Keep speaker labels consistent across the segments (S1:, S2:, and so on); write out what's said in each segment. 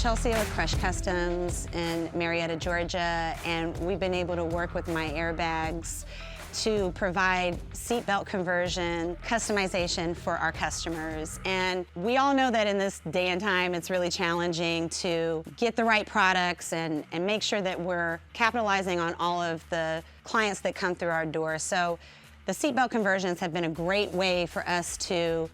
S1: Chelsea with Crush Customs in Marietta, Georgia, and we've been able to work with MyAirbags to provide seatbelt conversion, customization for our customers. And we all know that in this day and time, it's really challenging to get the right products and make sure that we're capitalizing on all of the clients that come through our door. So the seatbelt conversions have been a great way for us to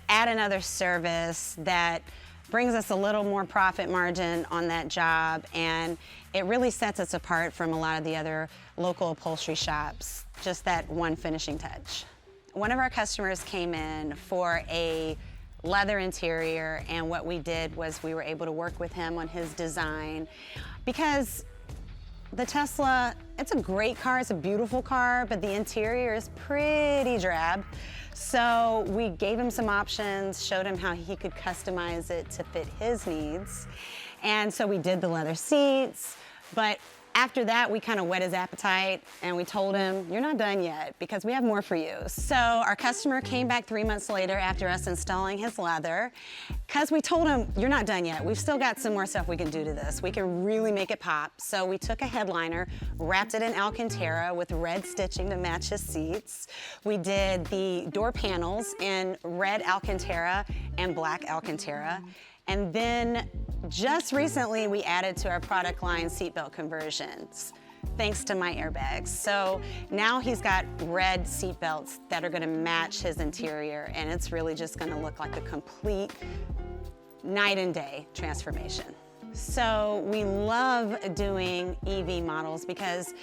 S1: add another service that brings us a little more profit margin on that job, and it really sets us apart from a lot of the other local upholstery shops, just that one finishing touch. One of our customers came in for a leather interior, and what we did was we were able to work with him on his design, because the Tesla, it's a great car, it's a beautiful car, but the interior is pretty drab. So we gave him some options, showed him how he could customize it to fit his needs. And so we did the leather seats, but after that, we kind of whet his appetite and we told him, you're not done yet because we have more for you. So our customer came back 3 months later after us installing his leather, because we told him, you're not done yet. We've still got some more stuff we can do to this. We can really make it pop. So we took a headliner, wrapped it in Alcantara with red stitching to match his seats. We did the door panels in red Alcantara and black Alcantara. And then just recently, we added to our product line seatbelt conversions, thanks to MyAirbags. So now he's got red seatbelts that are gonna match his interior, and it's really just gonna look like a complete night and day transformation. So we love doing EV models because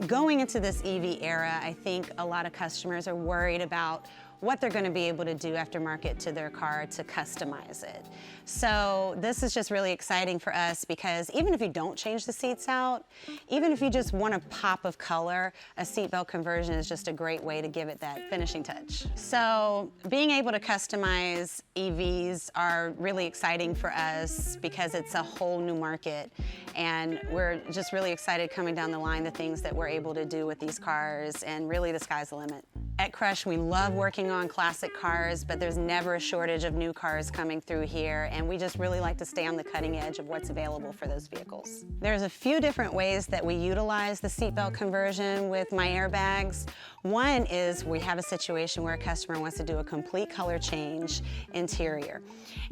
S1: going into this EV era, I think a lot of customers are worried about what they're going to be able to do aftermarket to their car to customize it. So this is just really exciting for us because even if you don't change the seats out, even if you just want a pop of color, a seatbelt conversion is just a great way to give it that finishing touch. So being able to customize EVs are really exciting for us because it's a whole new market, and we're just really excited coming down the line, the things that we're able to do with these cars, and really the sky's the limit. At Crush, we love working on classic cars, but there's never a shortage of new cars coming through here, and we just really like to stay on the cutting edge of what's available for those vehicles. There's a few different ways that we utilize the seatbelt conversion with MyAirbags. One is we have a situation where a customer wants to do a complete color change interior.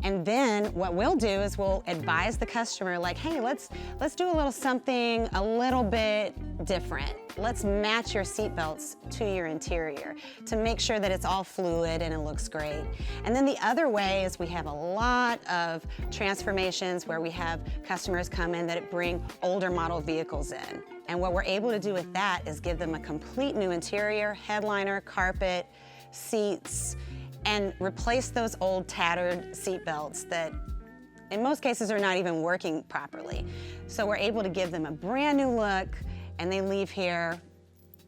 S1: And then what we'll do is we'll advise the customer like, hey, let's do a little something a little bit different. Let's match your seatbelts to your interior to make sure that it's all fluid and it looks great. And then the other way is we have a lot of transformations where we have customers come in that bring older model vehicles in. And what we're able to do with that is give them a complete new interior, headliner, carpet, seats, and replace those old tattered seat belts that in most cases are not even working properly. So we're able to give them a brand new look, and they leave here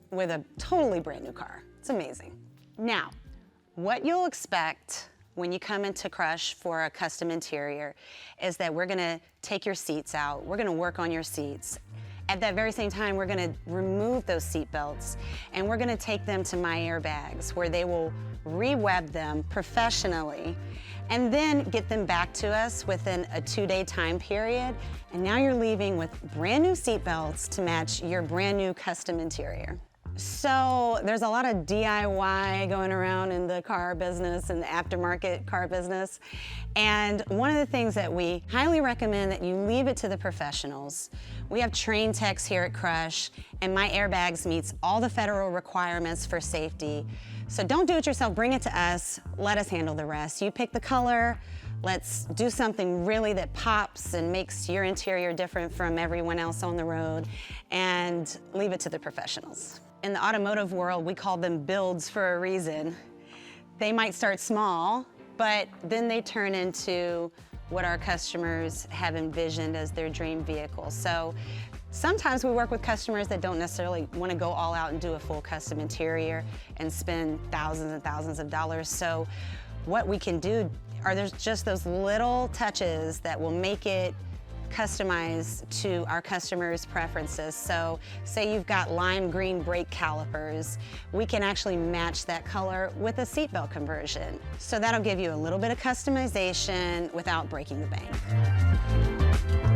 S1: with a totally brand new car. It's amazing. Now, what you'll expect when you come into Crush for a custom interior is that we're gonna take your seats out, we're gonna work on your seats. At that very same time, we're gonna remove those seat belts and we're gonna take them to MyAirbags where they will re-web them professionally and then get them back to us within a 2-day time period. And now you're leaving with brand new seat belts to match your brand new custom interior. So there's a lot of DIY going around in the car business and the aftermarket car business. And one of the things that we highly recommend that you leave it to the professionals. We have trained techs here at Crush, and MyAirbags meets all the federal requirements for safety. So don't do it yourself, bring it to us, let us handle the rest. You pick the color, let's do something really that pops and makes your interior different from everyone else on the road, and leave it to the professionals. In the automotive world, we call them builds for a reason. They might start small, but then they turn into what our customers have envisioned as their dream vehicle. So sometimes we work with customers that don't necessarily want to go all out and do a full custom interior and spend thousands and thousands of dollars. So what we can do are there's just those little touches that will make it customize to our customers' preferences. So say you've got lime green brake calipers, we can actually match that color with a seatbelt conversion. So that'll give you a little bit of customization without breaking the bank.